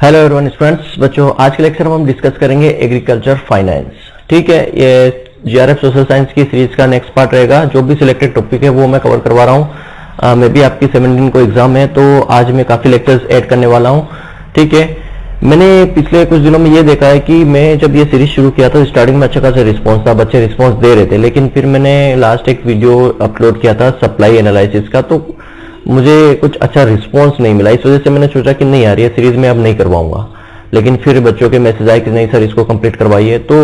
Hello everyone students, बच्चों आज के लेक्चर में हम डिस्कस करेंगे एग्रीकल्चर फाइनेंस। ठीक है, ये जीआरएफ सोशल साइंस की सीरीज का नेक्स्ट पार्ट रहेगा। जो भी सिलेक्टेड टॉपिक है वो मैं कवर करवा रहा हूँ। मे भी आपकी 17 को एग्जाम है, तो आज मैं काफी लेक्चर्स ऐड करने वाला हूँ। ठीक है, मैंने पिछले कुछ दिनों में ये देखा है कि मैं जब ये सीरीज शुरू किया था स्टार्टिंग में अच्छा खासा रिस्पॉन्स था, बच्चे रिस्पॉन्स दे रहे थे, लेकिन फिर मैंने लास्ट एक वीडियो अपलोड किया था सप्लाई एनालिसिस का, तो मुझे कुछ अच्छा रिस्पॉन्स नहीं मिला। इस वजह से मैंने सोचा कि नहीं यार, ये सीरीज में अब नहीं करवाऊंगा। लेकिन फिर बच्चों के मैसेज आए कि नहीं सर इसको कंप्लीट करवाइए। तो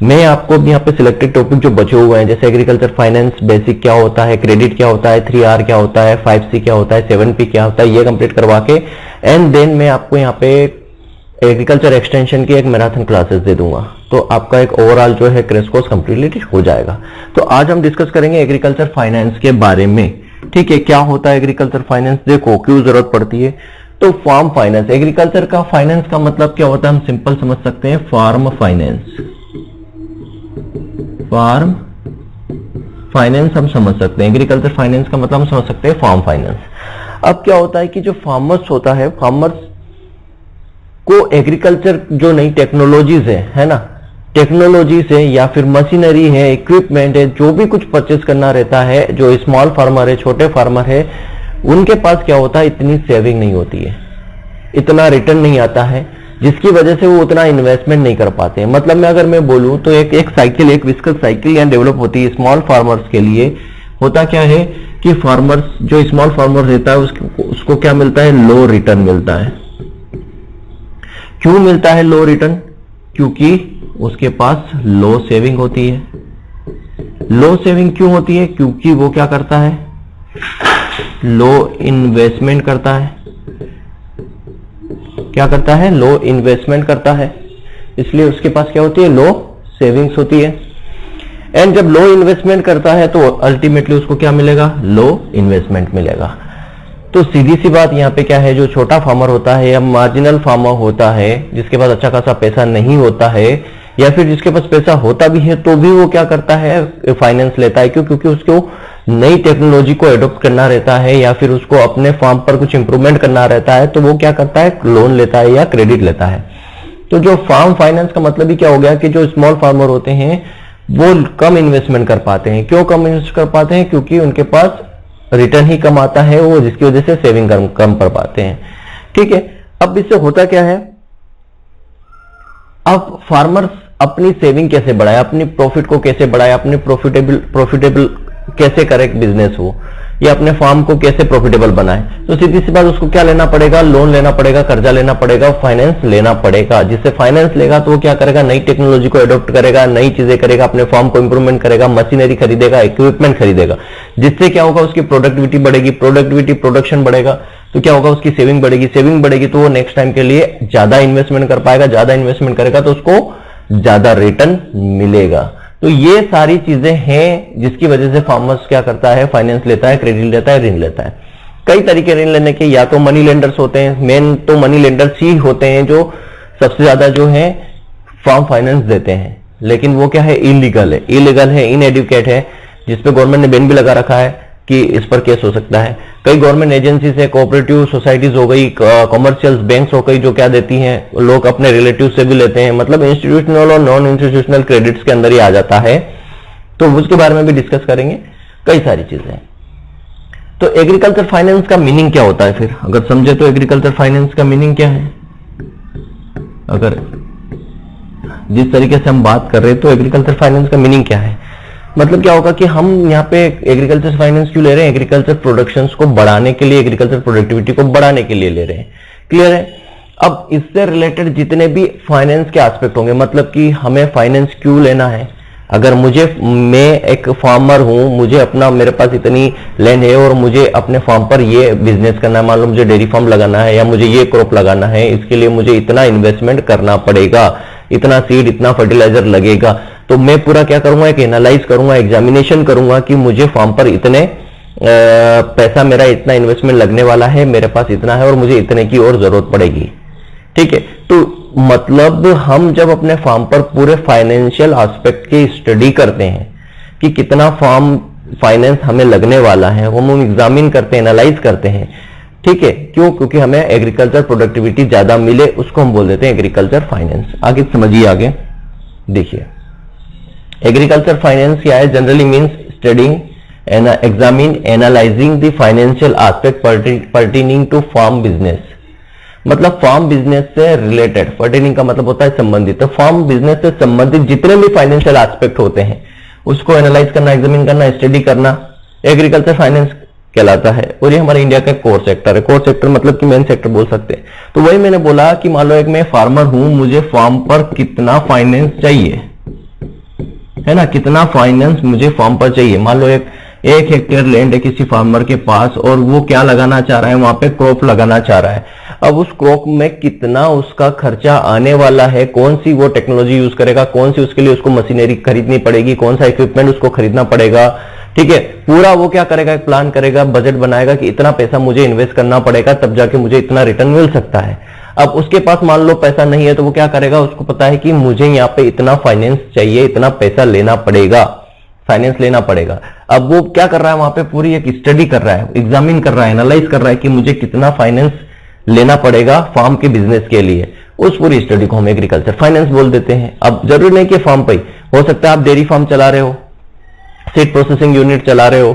मैं आपको यहाँ पे सिलेक्टेड टॉपिक जो बचे हुए हैं, जैसे एग्रीकल्चर फाइनेंस बेसिक क्या होता है, क्रेडिट क्या होता है, 3R क्या होता है, 5C क्या होता है, 7P क्या होता है, ये कंप्लीट करवा के एंड देन मैं आपको यहाँ पे एग्रीकल्चर एक्सटेंशन की एक मैराथन क्लासेस दे दूंगा। तो आपका एक ओवरऑल जो है क्रैश कोर्स कंप्लीटली हो जाएगा। तो आज हम डिस्कस करेंगे एग्रीकल्चर फाइनेंस के बारे में। ठीक है, क्या होता है एग्रीकल्चर फाइनेंस, देखो क्यों जरूरत पड़ती है। तो फार्म फाइनेंस, एग्रीकल्चर का फाइनेंस का मतलब क्या होता है, हम सिंपल समझ सकते हैं, फार्म फाइनेंस। फार्म फाइनेंस हम समझ सकते हैं, एग्रीकल्चर फाइनेंस का मतलब हम समझ सकते हैं फार्म फाइनेंस। अब क्या होता है कि जो फार्मर्स होता है, फार्मर्स को एग्रीकल्चर जो नई टेक्नोलॉजीज है ना, टेक्नोलॉजी से या फिर मशीनरी है, इक्विपमेंट है, जो भी कुछ परचेज करना रहता है, जो स्मॉल फार्मर है, छोटे फार्मर है, उनके पास क्या होता है, इतनी सेविंग नहीं होती है, इतना रिटर्न नहीं आता है, जिसकी वजह से वो उतना इन्वेस्टमेंट नहीं कर पाते हैं। मतलब मैं अगर मैं बोलूं तो एक साइकिल, एक विस्कस साइकिल यहाँ डेवलप होती है स्मॉल फार्मर्स के लिए। होता क्या है कि फार्मर्स, जो स्मॉल फार्मर रहता है उसको क्या मिलता है, लो रिटर्न मिलता है। क्यों मिलता है लो रिटर्न? क्योंकि उसके पास लो सेविंग होती है। लो सेविंग क्यों होती है? क्योंकि वो क्या करता है, लो इन्वेस्टमेंट करता है। क्या करता है? लो इन्वेस्टमेंट करता है, इसलिए उसके पास क्या होती है, लो सेविंग्स होती है। एंड जब लो इन्वेस्टमेंट करता है तो अल्टीमेटली उसको क्या मिलेगा, लो इन्वेस्टमेंट मिलेगा। तो सीधी सी बात यहाँ पे क्या है, जो छोटा फार्मर होता है या मार्जिनल फार्मर होता है, जिसके पास अच्छा खासा पैसा नहीं होता है, या फिर जिसके पास पैसा होता भी है तो भी वो क्या करता है, फाइनेंस लेता है। क्यों? क्योंकि उसको नई टेक्नोलॉजी को एडॉप्ट करना रहता है या फिर उसको अपने फार्म पर कुछ इंप्रूवमेंट करना रहता है, तो वो क्या करता है, लोन लेता है या क्रेडिट लेता है। तो जो फार्म फाइनेंस का मतलब ही क्या हो गया कि जो स्मॉल फार्मर होते हैं वो कम इन्वेस्टमेंट कर पाते हैं। क्यों कम इन्वेस्ट कर पाते हैं? क्योंकि उनके पास रिटर्न ही कम आता है, वो जिसकी वजह से सेविंग कम कर पाते हैं। ठीक है, अब इससे होता क्या है, अब फार्मर्स अपनी सेविंग कैसे बढ़ाए, अपनी प्रॉफिट को कैसे बढ़ाए, अपने प्रॉफिटेबल कैसे करे बिजनेस हो, या अपने फार्म को कैसे प्रॉफिटेबल बनाए। तो सीधी सी बात, उसको क्या लेना पड़ेगा, लोन लेना पड़ेगा, कर्जा लेना पड़ेगा, फाइनेंस लेना पड़ेगा। जिससे फाइनेंस लेगा तो वो क्या करेगा, नई टेक्नोलॉजी को एडॉप्ट करेगा, नई चीजें करेगा, अपने फार्म को इंप्रूवमेंट करेगा, मशीनरी खरीदेगा, इक्विपमेंट खरीदेगा। जिससे क्या होगा, उसकी प्रोडक्टिविटी बढ़ेगी, प्रोडक्शन बढ़ेगा तो क्या होगा, उसकी सेविंग बढ़ेगी तो वो नेक्स्ट टाइम के लिए ज्यादा इन्वेस्टमेंट कर पाएगा, ज्यादा इन्वेस्टमेंट करेगा तो उसको ज्यादा रिटर्न मिलेगा। तो ये सारी चीजें हैं जिसकी वजह से फार्मर्स क्या करता है, फाइनेंस लेता है, क्रेडिट लेता है, ऋण लेता है। कई तरीके ऋण लेने के, या तो मनी लेंडर्स होते हैं, मेन तो मनी लेंडर्स ही होते हैं जो सबसे ज्यादा जो है फार्म फाइनेंस देते हैं। लेकिन वो क्या है, इलीगल है, इनएडुकेट है, जिसपे गवर्नमेंट ने बैन भी लगा रखा है कि इस पर केस हो सकता है। कई गवर्नमेंट एजेंसीज है, कोऑपरेटिव सोसाइटीज हो गई, कॉमर्शियल बैंक्स हो गई, जो क्या देती हैं, लोग अपने रिलेटिव से भी लेते हैं। मतलब इंस्टीट्यूशनल और नॉन इंस्टीट्यूशनल क्रेडिट्स के अंदर ही आ जाता है। तो उसके बारे में भी डिस्कस करेंगे, कई सारी चीजें। तो एग्रीकल्चर फाइनेंस का मीनिंग क्या होता है फिर, अगर समझे तो एग्रीकल्चर फाइनेंस का मीनिंग क्या है, अगर जिस तरीके से हम बात कर रहे हैं तो एग्रीकल्चर फाइनेंस का मीनिंग क्या है, मतलब क्या होगा कि हम यहाँ पे एग्रीकल्चर फाइनेंस क्यों ले रहे हैं, एग्रीकल्चर प्रोडक्शंस को बढ़ाने के लिए, एग्रीकल्चर प्रोडक्टिविटी को बढ़ाने के लिए ले रहे हैं। क्लियर है? अब इससे रिलेटेड जितने भी फाइनेंस के एस्पेक्ट होंगे, मतलब कि हमें फाइनेंस क्यों लेना है, अगर मैं एक फार्मर हूं, मुझे अपना, मेरे पास इतनी लैंड है और मुझे अपने फार्म पर ये बिजनेस करना है, मान लो मुझे डेयरी फार्म लगाना है या मुझे ये क्रॉप लगाना है, इसके लिए मुझे इतना इन्वेस्टमेंट करना पड़ेगा, इतना सीड, इतना फर्टिलाइजर लगेगा। तो मैं पूरा क्या करूंगा, एक एनालाइज करूंगा, एग्जामिनेशन करूंगा कि मुझे फार्म पर इतने पैसा, मेरा इतना इन्वेस्टमेंट लगने वाला है, मेरे पास इतना है और मुझे इतने की और जरूरत पड़ेगी। ठीक है, तो मतलब हम जब अपने फार्म पर पूरे फाइनेंशियल एस्पेक्ट की स्टडी करते हैं कि कितना फार्म फाइनेंस हमें लगने वाला है, वो हम एग्जामिन करते हैं, एनालाइज करते हैं, ठीक है, क्यों? क्योंकि हमें एग्रीकल्चर प्रोडक्टिविटी ज्यादा मिले, उसको हम बोल देते हैं एग्रीकल्चर फाइनेंस। आगे समझिए, आगे देखिए, एग्रीकल्चर फाइनेंस क्या है? Generally means studying and examine analysing the financial aspect pertaining to farm business. मतलब फार्म बिजनेस से रिलेटेड, पर्टेनिंग का मतलब होता है संबंधित, तो फार्म बिजनेस से संबंधित जितने भी फाइनेंशियल एस्पेक्ट होते हैं उसको एनालाइज करना, एग्जामिन करना, स्टडी करना, एग्रीकल्चर फाइनेंस कहलाता है। और ये हमारे इंडिया का कोर सेक्टर है। कोर सेक्टर मतलब कि मेन सेक्टर बोल सकते हैं। तो वही मैंने बोला कि मान लो एक मैं फार्मर हूं, मुझे फार्म पर कितना फाइनेंस चाहिए, है ना, कितना फाइनेंस मुझे फार्म पर चाहिए। मान लो एक हेक्टेयर लैंड है किसी फार्मर के पास और वो क्या लगाना चाह रहा है, वहां पे क्रॉप लगाना चाह रहा है। अब उस क्रॉप में कितना उसका खर्चा आने वाला है, कौन सी वो टेक्नोलॉजी यूज करेगा, कौन सी उसके लिए उसको मशीनरी खरीदनी पड़ेगी, कौन सा इक्विपमेंट उसको खरीदना पड़ेगा, ठीक है, पूरा वो क्या करेगा, एक प्लान करेगा, बजट बनाएगा कि इतना पैसा मुझे इन्वेस्ट करना पड़ेगा तब जाके मुझे इतना रिटर्न मिल सकता है। अब उसके पास मान लो पैसा नहीं है तो वो क्या करेगा, उसको पता है कि मुझे यहाँ पे इतना फाइनेंस चाहिए, इतना पैसा लेना पड़ेगा, फाइनेंस लेना पड़ेगा। अब वो क्या कर रहा है, वहां पे पूरी एक स्टडी कर रहा है, एग्जामिन कर रहा है, एनालाइज कर रहा है कि मुझे कितना फाइनेंस लेना पड़ेगा फार्म के बिजनेस के लिए। उस पूरी स्टडी को हम एग्रीकल्चर फाइनेंस बोल देते हैं। अब जरूरी नहीं कि फार्म पे हो सकता है आप डेयरी फार्म चला रहे हो, सीड प्रोसेसिंग यूनिट चला रहे हो,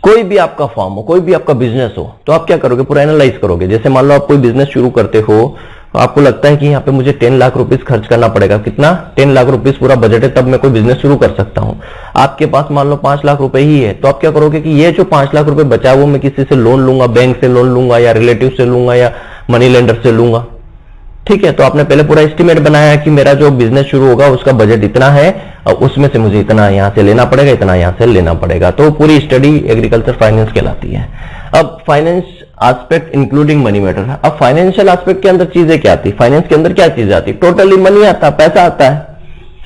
कोई भी आपका फार्म हो, कोई भी आपका बिजनेस हो, तो आप क्या करोगे, पूरा एनालाइज करोगे। जैसे मान लो आप कोई बिजनेस शुरू करते हो, आपको लगता है कि यहाँ पे मुझे 10 लाख रुपीस खर्च करना पड़ेगा, कितना, 10 लाख रुपीस पूरा बजट है, तब मैं कोई बिजनेस शुरू कर सकता हूं। आपके पास मान लो 5 लाख रुपए ही है, तो आप क्या करोगे कि ये जो 5 लाख रुपए बचा वो मैं किसी से लोन लूंगा, बैंक से लोन लूंगा या रिलेटिव से लूंगा या मनी लेंडर से लूंगा, ठीक है। तो आपने पहले पूरा एस्टिमेट बनाया कि मेरा जो बिजनेस शुरू होगा उसका बजट इतना है और उसमें से मुझे इतना यहां से लेना पड़ेगा, इतना यहां से लेना पड़ेगा। तो पूरी स्टडी एग्रीकल्चर फाइनेंस कहलाती है। अब finance aspect including money matter. अब फाइनेंशियल एस्पेक्ट के अंदर चीजें क्या आती है, फाइनेंस के अंदर क्या चीज आती है, टोटली मनी आता है, पैसा आता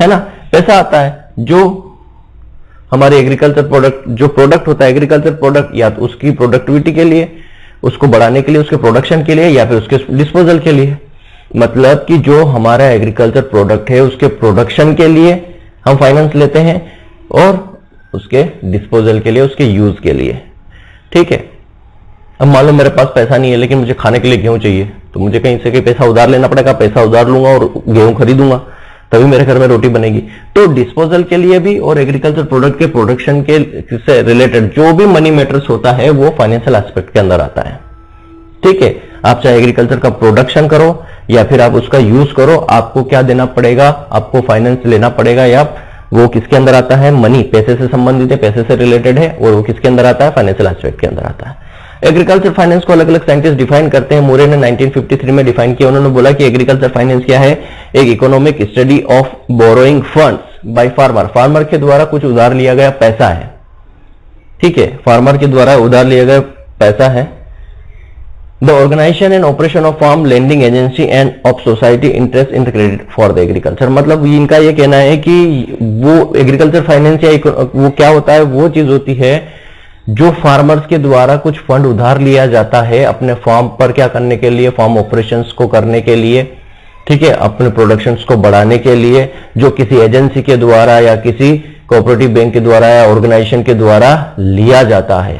है ना, पैसा आता है जो हमारे एग्रीकल्चर प्रोडक्ट, जो प्रोडक्ट होता है एग्रीकल्चर प्रोडक्ट, या तो उसकी प्रोडक्टिविटी के लिए, उसको बढ़ाने के लिए, उसके प्रोडक्शन के लिए, या फिर उसके डिस्पोजल के लिए। मतलब कि जो हमारा एग्रीकल्चर प्रोडक्ट है उसके प्रोडक्शन के लिए हम फाइनेंस लेते हैं और उसके डिस्पोजल के लिए, उसके यूज के लिए, ठीक है। अब मान लो मेरे पास पैसा नहीं है लेकिन मुझे खाने के लिए गेहूं चाहिए, तो मुझे कहीं से कहीं पैसा उधार लेना पड़ेगा, पैसा उधार लूंगा और गेहूं खरीदूंगा, तभी मेरे घर में रोटी बनेगी। तो डिस्पोजल के लिए भी और एग्रीकल्चर प्रोडक्ट के प्रोडक्शन के से रिलेटेड जो भी मनी मैटर्स होता है वो फाइनेंशियल एस्पेक्ट के अंदर आता है, ठीक है। आप चाहे एग्रीकल्चर का प्रोडक्शन करो या फिर आप उसका यूज करो, आपको क्या देना पड़ेगा, आपको फाइनेंस लेना पड़ेगा, या वो किसके अंदर आता है, मनी, पैसे से संबंधित है, पैसे से रिलेटेड है, और वो किसके अंदर आता है, फाइनेंशियल एस्पेक्ट के अंदर आता है। एग्रीकल्चर फाइनेंस को अलग अलग साइंटिस्ट डिफाइन करते हैं। मोरे ने 1953 में डिफाइन किया। उन्होंने बोला कि एग्रीकल्चर फाइनेंस क्या है, एक economic study of borrowing funds by farmer, farmer के द्वारा कुछ उधार लिया गया पैसा है, ठीक है, फार्मर के द्वारा उधार लिया गया पैसा है। The organisation and operation of farm lending agency and of society interest in credit for the agriculture. मतलब इनका ये कहना है कि वो एग्रीकल्चर फाइनेंस या वो क्या होता है, वो चीज होती है जो फार्मर्स के द्वारा कुछ फंड उधार लिया जाता है अपने फार्म पर क्या करने के लिए, फार्म ऑपरेशंस को करने के लिए, ठीक है, अपने प्रोडक्शंस को बढ़ाने के लिए, जो किसी एजेंसी के द्वारा या किसी कोऑपरेटिव बैंक के द्वारा या ऑर्गेनाइजेशन के द्वारा लिया जाता है,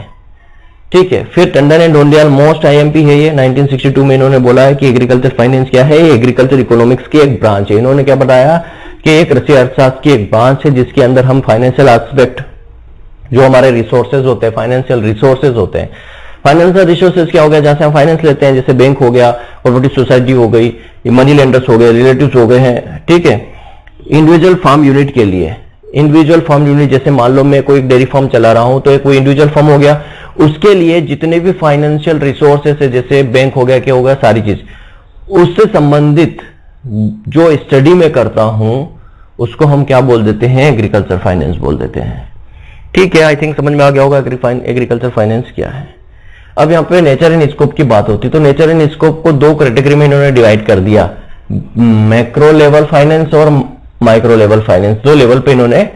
ठीक है। फिर Tandon and Dhoundiyal most IMP है ये 1962 में, इन्होंने बोला है कि एग्रीकल्चर फाइनेंस क्या है, एग्रीकल्चर इकोनॉमिक्स की एक ब्रांच है। इन्होंने क्या बताया कि एक कृषि अर्थशास्त्र की एक ब्रांच है जिसके अंदर हम फाइनेंशियल एस्पेक्ट, जो हमारे रिसोर्सेज होते हैं, फाइनेंशियल रिसोर्सेज होते हैं। फाइनेंशियल रिसोर्सेज क्या हो गया, जहां से हम फाइनेंस लेते हैं, जैसे बैंक हो गया, कोऑपरेटिव सोसाइटी हो गई, मनी लेंडर्स हो गए, रिलेटिव्स हो गए हैं, ठीक है। इंडिविजुअल फार्म यूनिट के लिए, इंडिविजुअल फार्म यूनिट, जैसे मान लो मैं कोई डेयरी फार्म चला रहा हूं तो एक कोई इंडिविजुअल फार्म हो गया, उसके लिए जितने भी फाइनेंशियल रिसोर्सेस है, जैसे बैंक हो गया, क्या होगा, सारी चीज उससे संबंधित जो स्टडी में करता हूं उसको हम क्या बोल देते हैं, एग्रीकल्चर फाइनेंस बोल देते हैं, ठीक है। आई थिंक समझ में आ गया होगा एग्रीकल्चर फाइनेंस क्या है। अब यहाँ पे नेचर एंड स्कोप की बात होती, तो नेचर एंड स्कोप को दो कैटेगरी में इन्होंने डिवाइड कर दिया, मैक्रो लेवल फाइनेंस और माइक्रो लेवल फाइनेंस। दो लेवल पे इन्होंने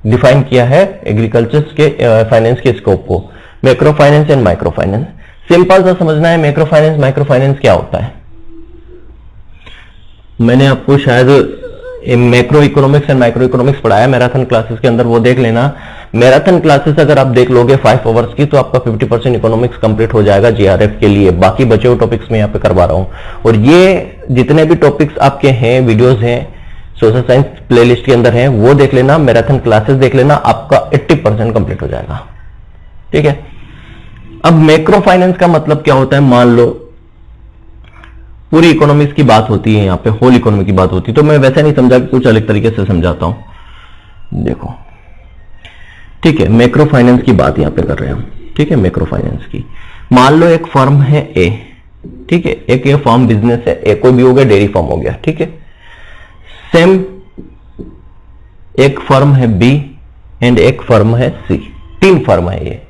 डिफाइन किया है एग्रीकल्चर के फाइनेंस के स्कोप को, macro finance and micro finance. Simple सा समझना है मैक्रो फाइनेंस माइक्रो फाइनेंस क्या होता है। मैंने आपको शायद macro economics and micro economics पढ़ाया मैराथन क्लासेस के अंदर, वो देख लेना। मैराथन क्लासेस अगर आप देख लोगे 5 आवर्स की तो आपका 50% इकोनॉमिक्स कंप्लीट हो जाएगा जीआरएफ के लिए। बाकी बचे हुए टॉपिक्स में यहाँ पे करवा रहा हूं, और ये जितने भी टॉपिक्स आपके हैं, वीडियोस हैं सोशल साइंस प्लेलिस्ट के अंदर हैं, वो देख लेना, मैराथन क्लासेस देख लेना, आपका 80% कंप्लीट हो जाएगा। ठीक है। अब मैक्रो फाइनेंस का मतलब क्या होता है? मान लो पूरी इकोनॉमिक्स की बात होती है, यहाँ पे होल इकोनॉमी की बात होती है, तो मैं वैसे नहीं समझा, कुछ अलग तरीके से समझाता हूं। देखो, ठीक है, मैक्रो फाइनेंस की बात यहां पे कर रहे हैं हम। ठीक है, मैक्रो फाइनेंस की, मान लो एक फर्म है ए, ठीक है, एक ये फर्म बिजनेस है ए, कोई भी हो गया, डेयरी फर्म हो गया। ठीक है, सेम एक फर्म है बी एंड एक फर्म है सी, 3 फर्म है ये।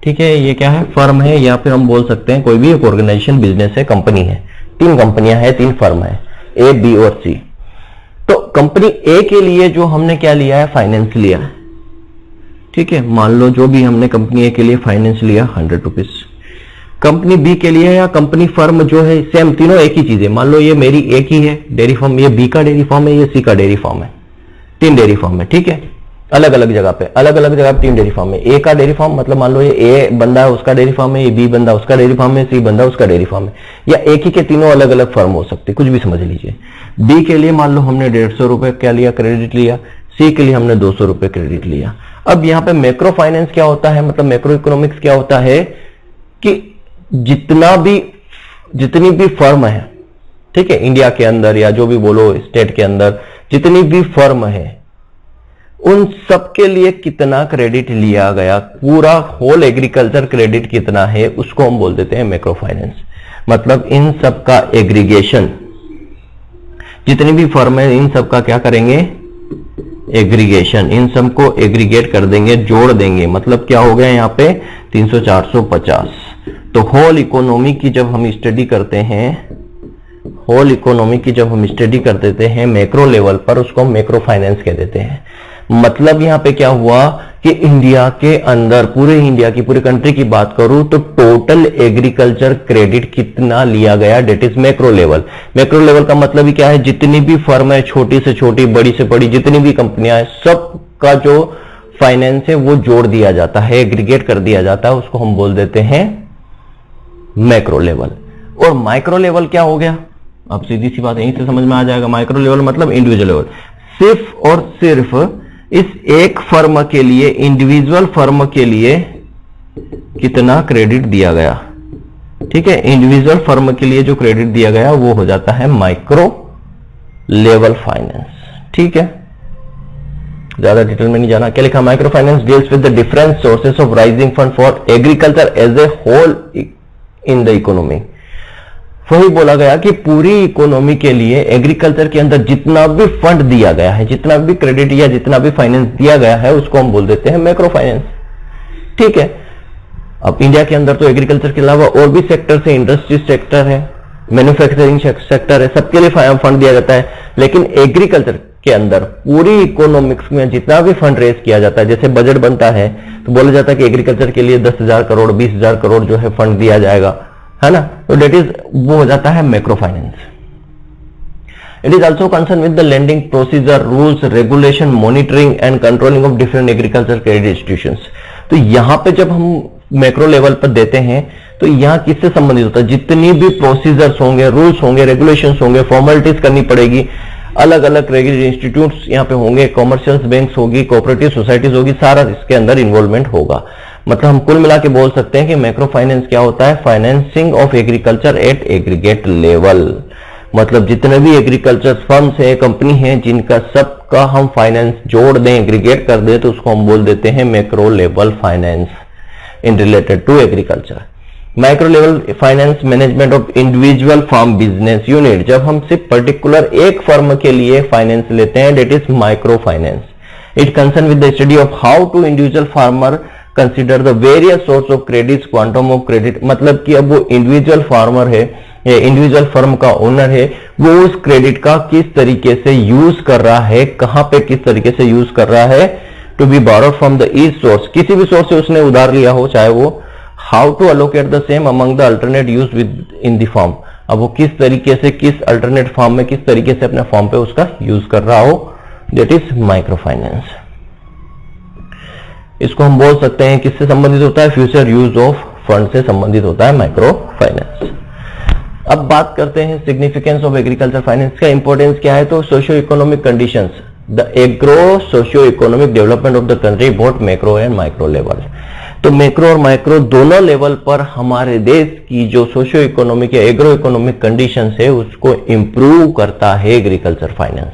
ठीक है, ये क्या है? फर्म है, या फिर हम बोल सकते हैं कोई भी एक ऑर्गेनाइजेशन, बिजनेस है, कंपनी है। 3 कंपनियां हैं, 3 फर्म है, ए बी और सी। तो कंपनी ए के लिए जो हमने क्या लिया है? फाइनेंस लिया है। ठीक है, मान लो जो भी हमने कंपनी ए के लिए फाइनेंस लिया 100 रुपीज, कंपनी बी के लिए या कंपनी फर्म जो है, सेम तीनों एक ही चीज है। मान लो ये मेरी ए की है डेयरी फार्म, ये बी का डेयरी फार्म है, ये सी का डेयरी फार्म है, 3 डेयरी फार्म है। ठीक है, अलग अलग जगह पे, अलग अलग जगह पे 3 डेयरी फार्म है। ए का डेयरी फार्म मतलब मान लो ये ए बंदा है, उसका डेयरी फार्म है, ये बी बंदा उसका डेयरी फार्म है, सी बंदा उसका डेयरी फार्म है, या एक ही के तीनों अलग अलग फर्म हो सकते, कुछ भी समझ लीजिए। बी के लिए मान लो हमने 150 रुपए क्या लिया? क्रेडिट लिया। सी के लिए हमने 200 रुपए क्रेडिट लिया। अब यहाँ पे मैक्रो फाइनेंस क्या होता है, मतलब मैक्रो इकोनॉमिक्स क्या होता है कि जितनी भी फर्म है, ठीक है, इंडिया के अंदर या जो भी बोलो स्टेट के अंदर जितनी भी फर्म है, उन सबके लिए कितना क्रेडिट लिया गया, पूरा होल एग्रीकल्चर क्रेडिट कितना है, उसको हम बोल देते हैं मैक्रो फाइनेंस। मतलब इन सब का एग्रीगेशन, जितनी भी फर्म है इन सब का क्या करेंगे? एग्रीगेशन, इन सब को एग्रीगेट कर देंगे, जोड़ देंगे। मतलब क्या हो गया यहाँ पे? 300, 450। तो होल इकोनॉमी की जब हम स्टडी करते हैं, होल इकोनॉमी की जब हम स्टडी कर देते हैं मैक्रो लेवल पर, उसको हम मैक्रो फाइनेंस कह देते हैं। मतलब यहां पे क्या हुआ कि इंडिया के अंदर, पूरे इंडिया की, पूरी कंट्री की बात करूं तो टोटल एग्रीकल्चर क्रेडिट कितना लिया गया, that is macro level. Macro level का मतलब ही क्या है? जितनी भी फर्म है, छोटी से छोटी, बड़ी से बड़ी, जितनी भी कंपनियां हैं, सबका जो फाइनेंस है वो जोड़ दिया जाता है, एग्रीगेट कर दिया जाता है, उसको हम बोल देते हैं मैक्रो लेवल। और माइक्रो लेवल क्या हो गया? अब सीधी सी बात यहीं से समझ में आ जाएगा। माइक्रो लेवल मतलब इंडिविजुअल लेवल, सिर्फ और सिर्फ इस एक फर्म के लिए, इंडिविजुअल फर्म के लिए कितना क्रेडिट दिया गया। ठीक है, इंडिविजुअल फर्म के लिए जो क्रेडिट दिया गया वो हो जाता है माइक्रो लेवल फाइनेंस। ठीक है, ज्यादा डिटेल में नहीं जाना। क्या लिखा? Micro finance deals with the different sources of raising fund for agriculture as a whole in the economy. वही बोला गया कि पूरी इकोनॉमी के लिए एग्रीकल्चर के अंदर जितना भी फंड दिया गया है, जितना भी क्रेडिट या जितना भी फाइनेंस दिया गया है, उसको हम बोल देते हैं मैक्रो फाइनेंस। ठीक है, अब इंडिया के अंदर तो एग्रीकल्चर के अलावा और भी सेक्टर है, इंडस्ट्री सेक्टर है, मैन्युफैक्चरिंग सेक्टर है, सबके लिए फंड दिया जाता है। लेकिन एग्रीकल्चर के अंदर पूरी इकोनॉमिक्स में जितना भी फंड रेज किया जाता है, जैसे बजट बनता है तो बोला जाता है कि एग्रीकल्चर के लिए 10,000 करोड़ 20,000 करोड़ जो है फंड दिया जाएगा, है ना। तो डेट इज वो हो जाता है macro finance. It is also concern with the lending procedure, rules, regulation, monitoring and controlling of different agriculture credit institutions. तो यहां पे जब हम मैक्रो लेवल पर देते हैं तो यहां किससे संबंधित होता है? जितनी भी प्रोसीजर्स होंगे, रूल्स होंगे, रेगुलेशंस होंगे, फॉर्मेलिटीज करनी पड़ेगी, अलग अलग क्रेडिट इंस्टीट्यूट्स यहां पे होंगे, कॉमर्शियल बैंक्स होगी, कोऑपरेटिव सोसाइटीज होगी, सारा इसके अंदर इन्वॉल्वमेंट होगा। मतलब हम कुल मिला के बोल सकते हैं कि मैक्रो फाइनेंस क्या होता है? Financing of agriculture eight aggregate level. मतलब जितने भी एग्रीकल्चर फर्म्स है, कंपनी है, जिनका सबका हम फाइनेंस जोड़ दें, एग्रीगेट कर दें, तो उसको हम बोल देते हैं macro level finance in related to agriculture. Micro level finance management of individual farm business unit. जब हम सिर्फ पर्टिकुलर एक फर्म के लिए फाइनेंस लेते हैं, that is micro finance. It concern with the study of how to individual farmer consider the various source of credit, quantum of credit. मतलब कि अब वो इंडिविजुअल फार्मर है, इंडिविजुअल फर्म का ओनर है, वो उस क्रेडिट का किस तरीके से यूज कर रहा है, कहां पे किस तरीके से यूज कर रहा है, to be borrowed from the each source, किसी भी सोर्स से उसने उधार लिया हो, चाहे वो, how to allocate the same among the alternate use within the farm. अब वो किस तरीके से, किस अल्टरनेट फॉर्म में किस तरीके से अपने फॉर्म पे उसका यूज कर रहा हो, दैट इज माइक्रो फाइनेंस। इसको हम बोल सकते हैं किससे संबंधित होता है, फ्यूचर यूज ऑफ फंड से संबंधित होता है माइक्रो फाइनेंस। अब बात करते हैं सिग्निफिकेंस ऑफ एग्रीकल्चर फाइनेंस का इंपॉर्टेंस क्या है। तो socio economic conditions, the agro socio economic development of the country both macro and micro level. तो मैक्रो और माइक्रो दोनों लेवल पर हमारे देश की जो सोशियो इकोनॉमिक या एग्रो इकोनॉमिक कंडीशंस है उसको इंप्रूव करता है एग्रीकल्चर फाइनेंस।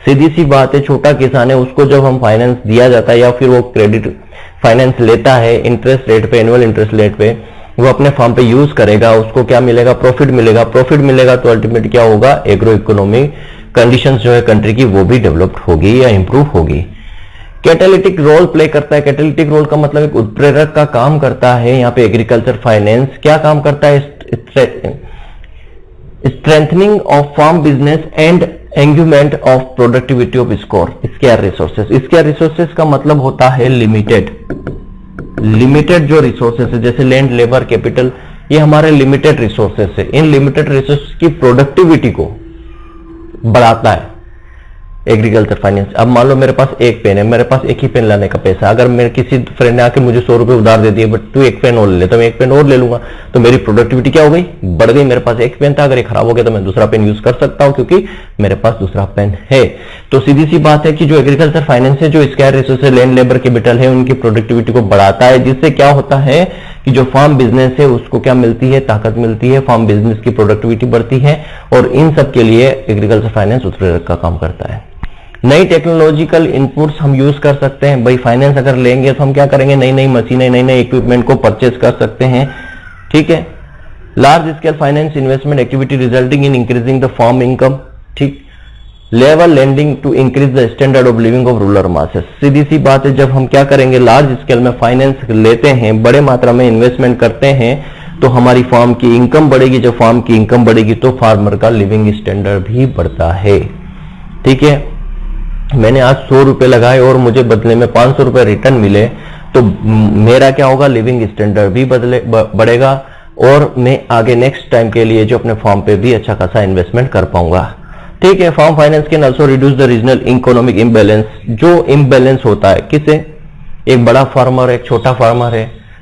सीधी सी बात है, छोटा किसान है उसको जब हम फाइनेंस दिया जाता है या फिर वो क्रेडिट फाइनेंस लेता है इंटरेस्ट रेट पे, एनुअल इंटरेस्ट रेट पे, वो अपने फार्म पे यूज करेगा, उसको क्या मिलेगा, प्रॉफिट मिलेगा। प्रॉफिट मिलेगा तो अल्टीमेट क्या होगा, एग्रो इकोनॉमिक कंडीशंस जो है कंट्री की वो भी डेवलप्ड होगी या इंप्रूव होगी। कैटालिटिक रोल प्ले करता है। कैटालिटिक रोल का मतलब एक उत्प्रेरक का काम करता है। यहाँ पे एग्रीकल्चर फाइनेंस क्या काम करता है, strengthening of farm business and enhancement of productivity of scarce resources. Scarce resources का मतलब होता है लिमिटेड जो रिसोर्सेस है, जैसे लैंड, लेबर, कैपिटल, ये हमारे लिमिटेड रिसोर्सेस है। इन लिमिटेड रिसोर्सेस की प्रोडक्टिविटी को बढ़ाता है एग्रीकल्चर फाइनेंस। अब मान लो मेरे पास एक पेन है, मेरे पास एक ही पेन लाने का पैसा, अगर मेरे किसी फ्रेंड ने आके मुझे 100 रुपए उधार दे दिए, बट तू एक पेन और ले ले, तो मैं एक पेन और ले लूंगा, तो मेरी प्रोडक्टिविटी क्या हो गई, बढ़ गई। मेरे पास एक पेन था, अगर ये खराब हो गया तो मैं दूसरा पेन यूज कर सकता हूं क्योंकि मेरे पास दूसरा पेन है। तो सीधी सी बात है कि जो एग्रीकल्चर फाइनेंस है, जो square resource, land, labour, capital है, उनकी प्रोडक्टिविटी को बढ़ाता है, जिससे क्या होता है कि जो फार्म बिजनेस है उसको क्या मिलती है, ताकत मिलती है, फार्म बिजनेस की प्रोडक्टिविटी बढ़ती है, और इन सब के लिए एग्रीकल्चर फाइनेंस उत्प्रेरक का काम करता है। नई टेक्नोलॉजिकल इनपुट्स हम यूज कर सकते हैं। भाई फाइनेंस अगर लेंगे तो हम क्या करेंगे, नई नई मशीनें, नई नई इक्विपमेंट को परचेज कर सकते हैं, ठीक है। Large scale finance investment activity resulting in increasing the farm income, ठीक। Level lending to increase the standard of living of rural masses. सीधी सी बात है, जब हम क्या करेंगे, लार्ज स्केल में फाइनेंस लेते हैं, बड़े मात्रा में इन्वेस्टमेंट करते हैं, तो हमारी फार्म की इनकम बढ़ेगी। जब फार्म की इनकम बढ़ेगी तो फार्मर का लिविंग स्टैंडर्ड भी बढ़ता है, ठीक है। मैंने आज 100 रुपए लगाए और मुझे बदले में 500 रुपए रिटर्न मिले, तो मेरा क्या होगा, लिविंग स्टैंडर्ड भी बढ़ेगा, और मैं आगे नेक्स्ट टाइम के लिए जो अपने फार्म पे भी अच्छा खासा इन्वेस्टमेंट कर पाऊंगा, ठीक है। Farm finance can also reduce the regional economic imbalance. जो इम्बैलेंस होता है किसे, एक बड़ा फार्मर, एक छोटा फार्मर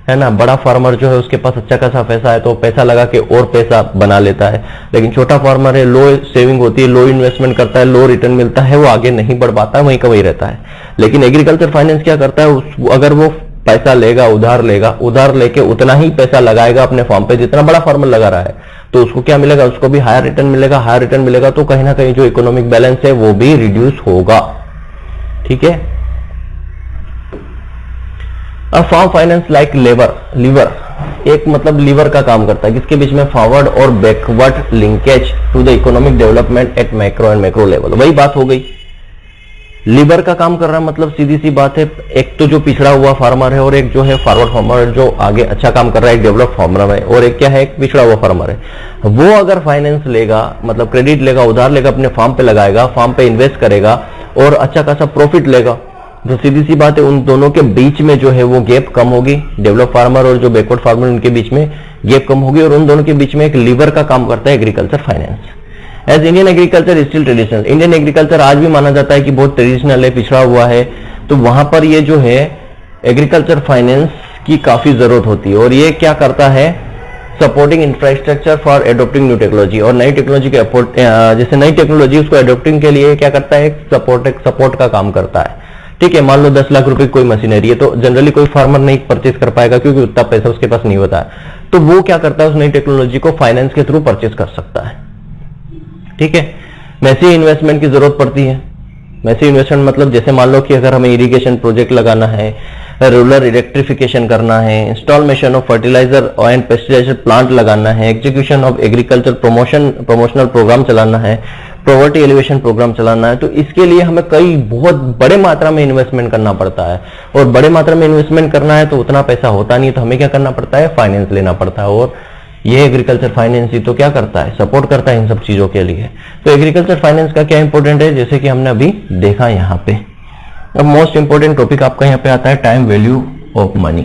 है ना। बड़ा फार्मर जो है उसके पास अच्छा खासा पैसा है तो पैसा लगा के और पैसा बना लेता है, लेकिन छोटा फार्मर है, लो सेविंग होती है, लो इन्वेस्टमेंट करता है, लो रिटर्न मिलता है, वो आगे नहीं बढ़ पाता है, वहीं का वहीं रहता है। लेकिन एग्रीकल्चर फाइनेंस क्या करता है, अगर वो पैसा लेगा, उधार लेके उतना ही पैसा लगाएगा अपने फार्म पे जितना बड़ा फार्मर लगा रहा है, तो उसको क्या मिलेगा, उसको भी हायर रिटर्न मिलेगा। हायर रिटर्न मिलेगा तो कहीं ना कहीं जो इकोनॉमिक बैलेंस है वो भी रिड्यूस होगा, ठीक है। अब फार्म फाइनेंस लाइक लीवर एक मतलब लीवर का काम करता है, जिसके बीच में फॉरवर्ड और backward linkage to the economic development at micro and macro level. वही बात हो गई, लीवर का काम कर रहा है, मतलब सीधी सी बात है, एक तो जो पिछड़ा हुआ फार्मर है और एक जो है फॉरवर्ड फार्मर जो आगे अच्छा काम कर रहा है, एक डेवलप फार्मर है, और एक क्या है, एक पिछड़ा हुआ फार्मर है। वो अगर फाइनेंस लेगा, मतलब क्रेडिट लेगा, उधार लेगा, अपने फार्म पे लगाएगा, फार्म पे इन्वेस्ट करेगा और अच्छा खासा प्रॉफिट लेगा, तो सीधी सी बात है उन दोनों के बीच में जो है वो गैप कम होगी। डेवलप फार्मर और जो बैकवर्ड फार्मर, उनके बीच में गैप कम होगी, और उन दोनों के बीच में एक लीवर का काम करता है agriculture finance. As Indian agriculture still traditional, Indian agriculture आज भी माना जाता है कि बहुत ट्रेडिशनल है, पिछड़ा हुआ है, तो वहां पर ये जो है एग्रीकल्चर फाइनेंस की काफी जरूरत होती है। और ये क्या करता है, supporting infrastructure for adopting new technology, और नई टेक्नोलॉजी के जैसे नई टेक्नोलॉजी उसको एडोप्टिंग के लिए क्या करता है, एक सपोर्ट का काम करता है, ठीक है। मान लो 10 लाख रुपए की कोई मशीनरी है, तो जनरली कोई फार्मर नहीं परचेज कर पाएगा क्योंकि उतना पैसा उसके पास नहीं होता है, तो वो क्या करता है, उस नई टेक्नोलॉजी को फाइनेंस के थ्रू परचेज कर सकता है, ठीक है। मैसी इन्वेस्टमेंट की जरूरत पड़ती है। मैसी इन्वेस्टमेंट मतलब जैसे मान लो कि अगर हमें इरिगेशन प्रोजेक्ट लगाना है, रूरल इलेक्ट्रिफिकेशन करना है, installation of fertiliser and pesticide plant लगाना है, execution of agriculture promotional programme चलाना है, पॉवर्टी एलिवेशन प्रोग्राम चलाना है, तो इसके लिए हमें कई बहुत बड़े मात्रा में इन्वेस्टमेंट करना पड़ता है, और बड़े मात्रा में इन्वेस्टमेंट करना है तो उतना पैसा होता नहीं, तो हमें क्या करना पड़ता है, फाइनेंस लेना पड़ता है, और ये एग्रीकल्चर फाइनेंस ही तो क्या करता है, सपोर्ट करता है इन सब चीजों के लिए। तो एग्रीकल्चर फाइनेंस का क्या इंपॉर्टेंट है, जैसे कि हमने अभी देखा यहाँ पे। अब मोस्ट इंपॉर्टेंट टॉपिक आपका यहाँ पे आता है time value of money.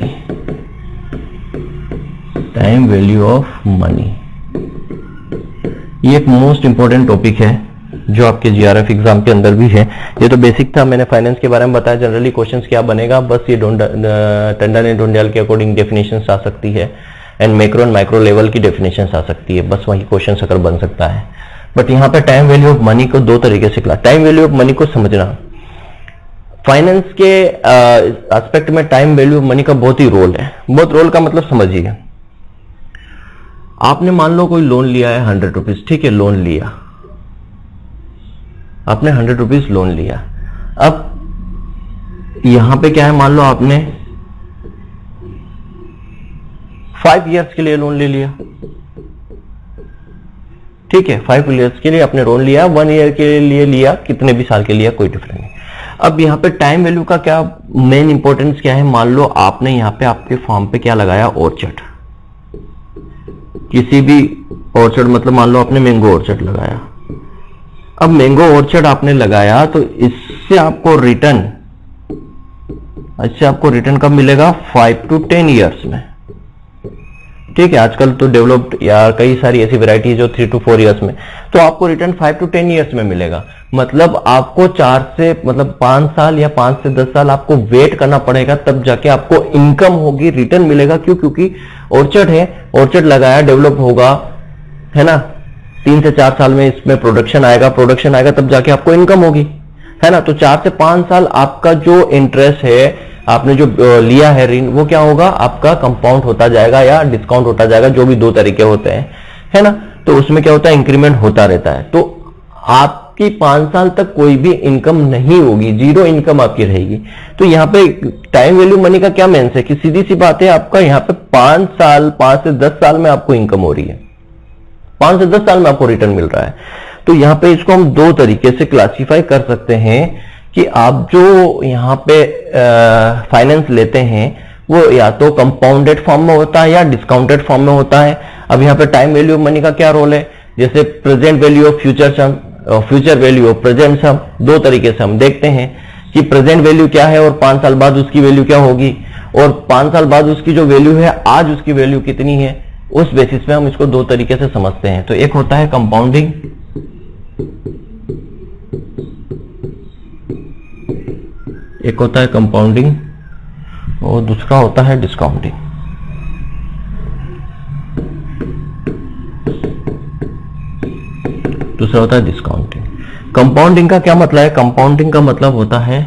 Time value of money ये एक मोस्ट इंपॉर्टेंट टॉपिक है, जो आपके जीआरएफ एग्जाम के अंदर भी है। ये तो बेसिक था, मैंने फाइनेंस के बारे में बताया। जनरली क्वेश्चंस क्या बनेगा, बस ये टंडन एंड डोंडियाल के अकॉर्डिंग डेफिनेशंस आ सकती है and macro and micro level की डेफिनेशंस आ सकती है, बस वही क्वेश्चंस अगर बन सकता है। बट यहाँ पे टाइम वैल्यू ऑफ मनी को दो तरीके से class, time value of money को समझना, फाइनेंस के एस्पेक्ट में टाइम वैल्यू ऑफ मनी का बहुत ही रोल है। बहुत रोल का मतलब समझिए, आपने मान लो कोई लोन लिया है 100 रुपीज, ठीक है, लोन लिया आपने 100 रुपीज लोन लिया। अब यहां पे क्या है, मान लो आपने 5 इयर्स के लिए लोन ले लिया, ठीक है, 5 इयर्स के लिए आपने लोन लिया, 1 ईयर के लिए लिया, कितने भी साल के लिया, कोई डिफरेंस नहीं। अब यहाँ पे टाइम वैल्यू का क्या मेन इंपॉर्टेंस क्या है, मान लो आपने यहाँ पे आपके फार्म पे क्या लगाया, ऑर्चर्ड, किसी भी ऑर्चर्ड, मतलब मान लो आपने मैंगो ऑर्चर्ड लगाया। अब मैंगो ऑर्चर्ड आपने लगाया तो इससे आपको रिटर्न कब मिलेगा, 5 to 10 ईयर्स में, ठीक है। आजकल तो डेवलप्ड या कई सारी ऐसी वैरायटी है जो 3 to 4 ईयर्स में, तो आपको रिटर्न 5 to 10 ईयर्स में मिलेगा। मतलब आपको 5 साल या 5 से 10 साल आपको वेट करना पड़ेगा, तब जाके आपको इनकम होगी, रिटर्न मिलेगा। क्यों? क्योंकि ऑर्चर्ड है, ऑर्चर्ड लगाया, डेवलप होगा, है ना, 3 से 4 साल में इसमें प्रोडक्शन आएगा तब जाके आपको इनकम होगी, है ना। तो 4 से 5 साल आपका जो इंटरेस्ट है, आपने जो लिया है ऋण, वो क्या होगा, आपका कंपाउंड होता जाएगा या डिस्काउंट होता जाएगा, जो भी 2 तरीके होते हैं, है ना। तो उसमें क्या होता है, इंक्रीमेंट होता रहता है। तो आपकी 5 साल तक कोई भी इनकम नहीं होगी, 0 इनकम आपकी रहेगी। तो यहाँ पे टाइम वैल्यू मनी का क्या मेंस है कि सीधी सी बात है, आपका यहाँ पे 5 से 10 साल में आपको इनकम हो रही है, 5 से 10 साल में आपको रिटर्न मिल रहा है। तो यहाँ पे इसको हम 2 तरीके से क्लासिफाई कर सकते हैं कि आप जो यहाँ पे फाइनेंस लेते हैं वो या तो कंपाउंडेड फॉर्म में होता है या डिस्काउंटेड फॉर्म में होता है। अब यहाँ पे टाइम वैल्यू ऑफ मनी का क्या रोल है, जैसे present value of future sum, future value of present sum, 2 तरीके से हम देखते हैं कि प्रेजेंट वैल्यू क्या है और 5 साल बाद उसकी वैल्यू क्या होगी, और 5 साल बाद उसकी जो वैल्यू है आज उसकी वैल्यू कितनी है, उस बेसिस पे हम इसको 2 तरीके से समझते हैं। तो एक होता है कंपाउंडिंग, और दूसरा होता है डिस्काउंटिंग। कंपाउंडिंग का क्या मतलब है, कंपाउंडिंग का मतलब होता है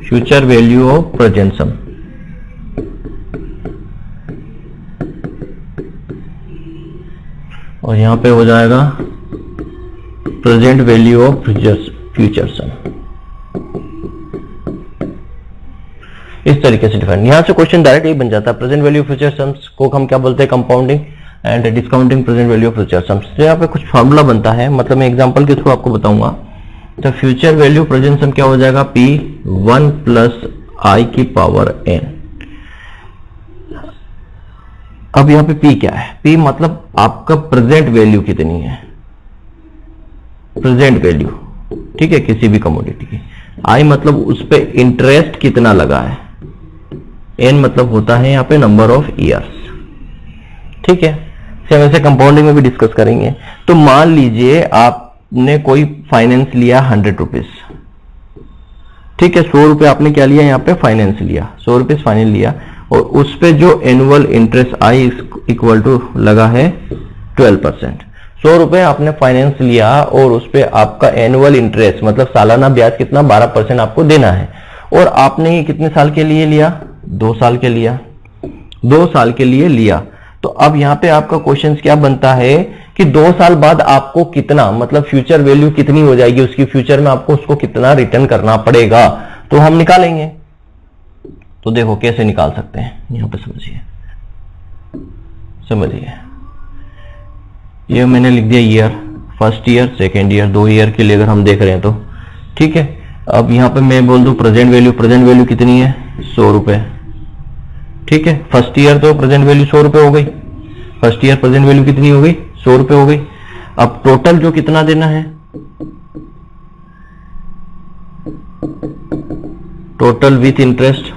फ्यूचर वैल्यू ऑफ प्रेजेंट सम, और यहां पे हो जाएगा प्रेजेंट वैल्यू ऑफ फ्यूचर सम। इस तरीके से डिफाइन, यहां से क्वेश्चन डायरेक्ट यही बन जाता है। प्रेजेंट वैल्यू फ्यूचर सम्स को हम क्या बोलते हैं, compounding, and discounting present value of future sums. तो यहाँ पे कुछ फॉर्मूला बनता है, मतलब मैं एग्जांपल के थ्रू आपको बताऊंगा। तो फ्यूचर वैल्यू प्रेजेंट सम क्या हो जाएगा, P1 + I की पावर n। अब यहाँ पे P क्या है, P मतलब आपका प्रेजेंट वैल्यू कितनी है, प्रेजेंट वैल्यू, ठीक है, किसी भी कमोडिटी की। I मतलब उस पे इंटरेस्ट कितना लगा है, n मतलब होता है यहाँ पे नंबर ऑफ ईयर्स, ठीक है। हम ऐसे कंपाउंडिंग में भी डिस्कस करेंगे। तो मान लीजिए आपने कोई फाइनेंस लिया 100 रुपीज, ठीक है, 100 रुपए आपने क्या लिया, यहाँ पे फाइनेंस लिया, 100 रुपीज फाइनेंस लिया, और उस पे जो annual interest I equal to लगा है 12%। 100 रुपए आपने फाइनेंस लिया और उस पे आपका एनुअल इंटरेस्ट मतलब सालाना ब्याज कितना, 12% आपको देना है। और आपने ये कितने साल के लिए लिया, 2 साल के लिया, 2 साल के लिए लिया। तो अब यहां पे आपका क्वेश्चन क्या बनता है कि 2 साल बाद आपको कितना, मतलब फ्यूचर वैल्यू कितनी हो जाएगी उसकी, फ्यूचर में आपको उसको कितना रिटर्न करना पड़ेगा, तो हम निकालेंगे। तो देखो कैसे निकाल सकते हैं, यहां पे समझिए, ये मैंने लिख दिया year, first year, second year, 2 year के लिए अगर हम देख रहे हैं तो, ठीक है। अब यहां पे मैं बोल दूं प्रेजेंट वैल्यू कितनी है, 100 रुपए, ठीक है। फर्स्ट ईयर तो प्रेजेंट वैल्यू 100 रुपए हो गई, फर्स्ट ईयर प्रेजेंट वैल्यू कितनी हो गई, 100 रुपए हो गई। अब टोटल जो कितना देना है, टोटल विथ इंटरेस्ट,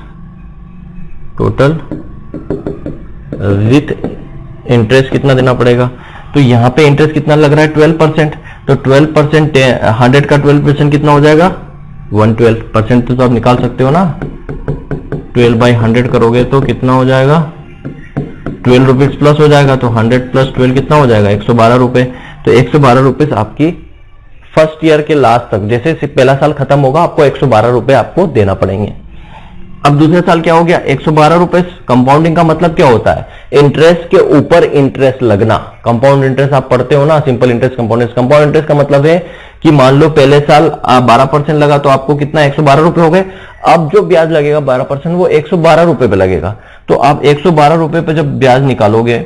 कितना देना पड़ेगा, तो तो यहाँ पे इंटरेस्ट कितना लग रहा है 12%, तो 12% 100 का 12% कितना हो जाएगा 112%, तो आप निकाल सकते हो ना। 12/100 करोगे तो कितना हो जाएगा 12 रुपीज प्लस हो जाएगा, तो 100 + 12 कितना हो जाएगा 112 रुपए। तो 112 रुपीज आपकी फर्स्ट ईयर के लास्ट तक, जैसे पहला साल खत्म होगा आपको 112 रुपए आपको देना पड़ेंगे। अब दूसरे साल क्या हो गया 112 रुपए। कंपाउंडिंग का मतलब क्या होता है, इंटरेस्ट के ऊपर इंटरेस्ट लगना। कंपाउंड इंटरेस्ट आप पढ़ते हो ना, simple interest, compound interest. Compound interest का मतलब है कि मान लो पहले साल 12% लगा तो आपको कितना 112 रुपए हो गए। अब जो ब्याज लगेगा 12% वो 112 रुपए पे लगेगा। तो आप 112 रुपए पे जब ब्याज निकालोगे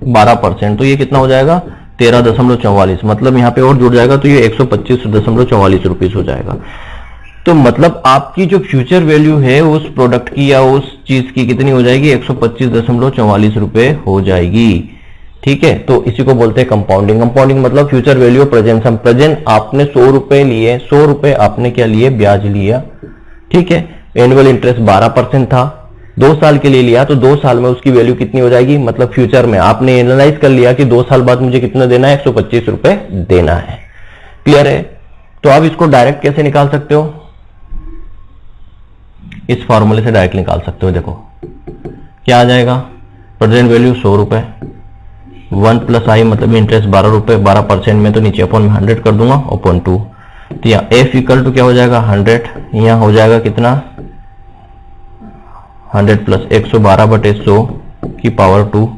12%, तो ये कितना हो जाएगा 13.44, मतलब यहाँ पे और जुड़ जाएगा तो ये 125.44 रुपीज हो जाएगा। तो मतलब आपकी जो फ्यूचर वैल्यू है उस प्रोडक्ट की या उस चीज की कितनी हो जाएगी 125.44 रुपए हो जाएगी। ठीक है, तो इसी को बोलते हैं कंपाउंडिंग। कंपाउंडिंग मतलब फ्यूचर वैल्यू प्रेजेंट सम। प्रेजेंट आपने 100 रुपए लिए, 100 रुपए आपने क्या लिए ब्याज लिया। ठीक है, एनुअल इंटरेस्ट 12% था, 2 साल के लिए लिया, तो 2 साल में उसकी वैल्यू कितनी हो जाएगी, मतलब फ्यूचर में आपने एनालाइज कर लिया कि 2 साल बाद मुझे कितना देना है 125 रुपए देना है। क्लियर है। तो आप इसको डायरेक्ट कैसे निकाल सकते हो, इस फॉर्मूले से डायरेक्ट निकाल सकते हो। देखो क्या आ जाएगा, प्रेजेंट वैल्यू 100 रुपए, 1 + i मतलब इंटरेस्ट 12 रुपए, 12% में तो नीचे अपॉन में 100 कर दूंगा अपॉन 2। तो यहाँ f = क्या हो जाएगा 100, यहाँ हो जाएगा कितना 100 + 112/100 की पावर 2।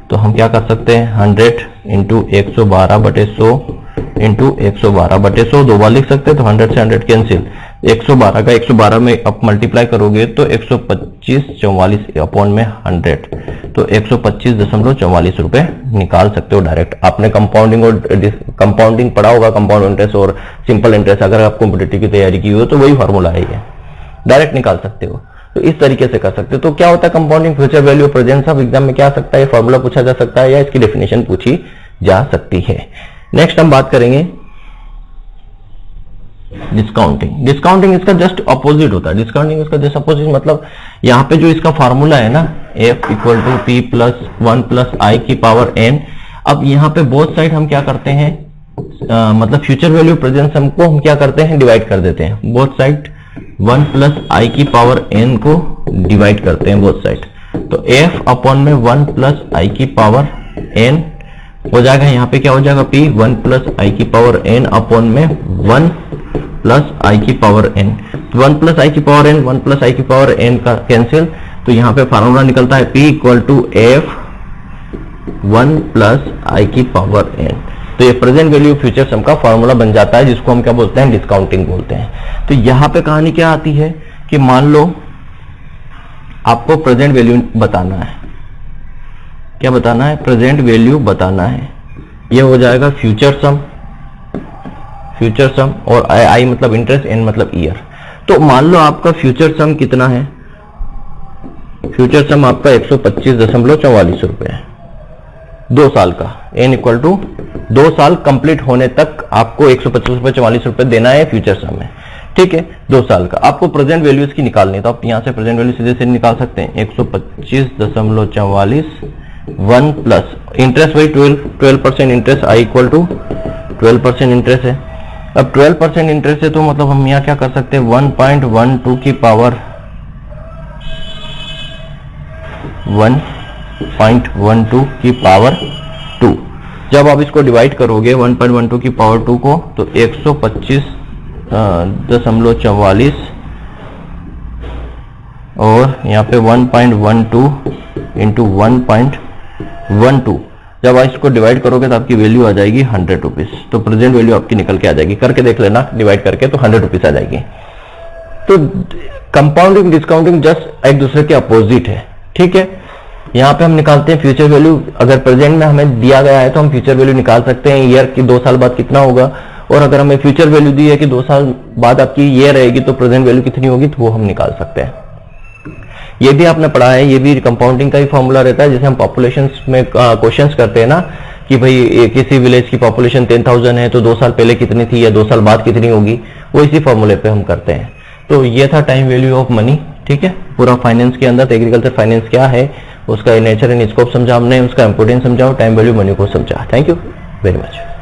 तो हम क्या कर सकते हैं 100 × 112/100 × 112/100 दो बार लिख सकते हैं, तो 100 से 100 कैंसिल, 112 का 112 में अब मल्टीप्लाई करोगे तो 125.44 अपॉन में 100, तो 125.44 रुपए निकाल सकते हो डायरेक्ट। आपने कंपाउंडिंग और कंपाउंडिंग पढ़ा होगा, कंपाउंड इंटरेस्ट और सिंपल इंटरेस्ट, अगर आप कॉम्पिटिटिव की तैयारी की हो तो वही फॉर्मूला है, ये डायरेक्ट निकाल सकते हो। तो इस तरीके से कर सकते हो। तो क्या होता है कंपाउंडिंग, फ्यूचर वैल्यू प्रेजेंट सब एग्जाम में क्या आ सकता है, फॉर्मूला पूछा जा सकता है या इसकी डेफिनेशन पूछी जा सकती है। नेक्स्ट हम बात करेंगे डिस्काउंटिंग। डिस्काउंटिंग इसका जस्ट अपोजिट होता है। डिस्काउंटिंग इसका जस्ट अपोजिट मतलब यहाँ पे जो इसका फॉर्मूला है ना f = p + 1 + i की पावर n। अब यहाँ पे बोथ साइड हम क्या करते हैं, मतलब फ्यूचर वैल्यू प्रेजेंट सम को हम क्या करते हैं डिवाइड कर देते हैं। बोथ साइड 1 + i की पावर n को डिवाइड करते हैं बोथ साइड। तो f अपॉन में 1 + i की पावर n हो जाएगा, यहाँ पे क्या हो जाएगा p 1 + i की पावर n अपॉन में 1 + i की पावर n। 1 + i की पावर n, 1 + i की पावर n का कैंसिल, तो यहाँ पे फार्मूला निकलता है p = f 1 + i की पावर n। तो ये प्रेजेंट वैल्यू फ्यूचर सम का फार्मूला बन जाता है, जिसको हम क्या बोलते हैं डिस्काउंटिंग बोलते हैं। तो यहाँ पे कहानी क्या आती है कि मान लो आपको प्रेजेंट वैल्यू बताना है, क्या बताना है, प्रेजेंट वैल्यू बताना है। ये हो जाएगा फ्यूचर सम, फ्यूचर सम और आई मतलब इंटरेस्ट, एन मतलब ईयर। तो मान लो आपका फ्यूचर सम कितना है, फ्यूचर सम आपका 125.44 रुपए है 2 साल का। एन = 2 साल कंप्लीट होने तक आपको 125.44 रुपए देना है फ्यूचर सम में। ठीक है, 2 साल का। आपको प्रेजेंट वैल्यू इसकी निकालनी है, तो आप यहां से प्रेजेंट वैल्यू सीधे से निकाल सकते हैं। 125.44 1 प्लस इंटरेस्ट वही 12% इंटरेस्ट, आई = 12% इंटरेस्ट है। अब 12% इंटरेस्ट है तो मतलब हम यहाँ क्या कर सकते हैं 1.12 की पावर 1.12 की पावर 2। जब आप इसको डिवाइड करोगे 1.12 की पावर 2 को, तो 125.44 और यहाँ पे 1.12 इंटू 1.12, जब आप इसको डिवाइड करोगे तो आपकी वैल्यू आ जाएगी 100 रुपीज। तो प्रेजेंट वैल्यू आपकी निकल के आ जाएगी, करके देख लेना डिवाइड करके, तो 100 रुपीज आ जाएगी। तो कंपाउंडिंग डिस्काउंटिंग जस्ट एक दूसरे के अपोजिट है। ठीक है, यहाँ पे हम निकालते हैं फ्यूचर वैल्यू। अगर प्रेजेंट में हमें दिया गया है तो हम फ्यूचर वैल्यू निकाल सकते हैं ईयर की 2 साल बाद कितना होगा, और अगर हमें फ्यूचर वैल्यू दी है कि 2 साल बाद आपकी ये रहेगी तो प्रेजेंट वैल्यू कितनी होगी, तो वो हम निकाल सकते हैं। ये भी आपने पढ़ा है, ये भी कंपाउंडिंग का ही फॉर्मूला रहता है। जैसे हम पॉपुलेशन में क्वेश्चंस करते हैं ना कि भाई किसी विलेज की पॉपुलेशन 10,000 है तो 2 साल पहले कितनी थी या 2 साल बाद कितनी होगी, वो इसी फॉर्मूले पे हम करते हैं। तो ये था टाइम वैल्यू ऑफ मनी। ठीक है, पूरा फाइनेंस के अंदर एग्रीकल्चर फाइनेंस क्या है उसका नेचर एंड स्कोप समझा हमने, उसका इंपोर्टेंस समझा, टाइम वैल्यू मनी को समझा। Thank you very much.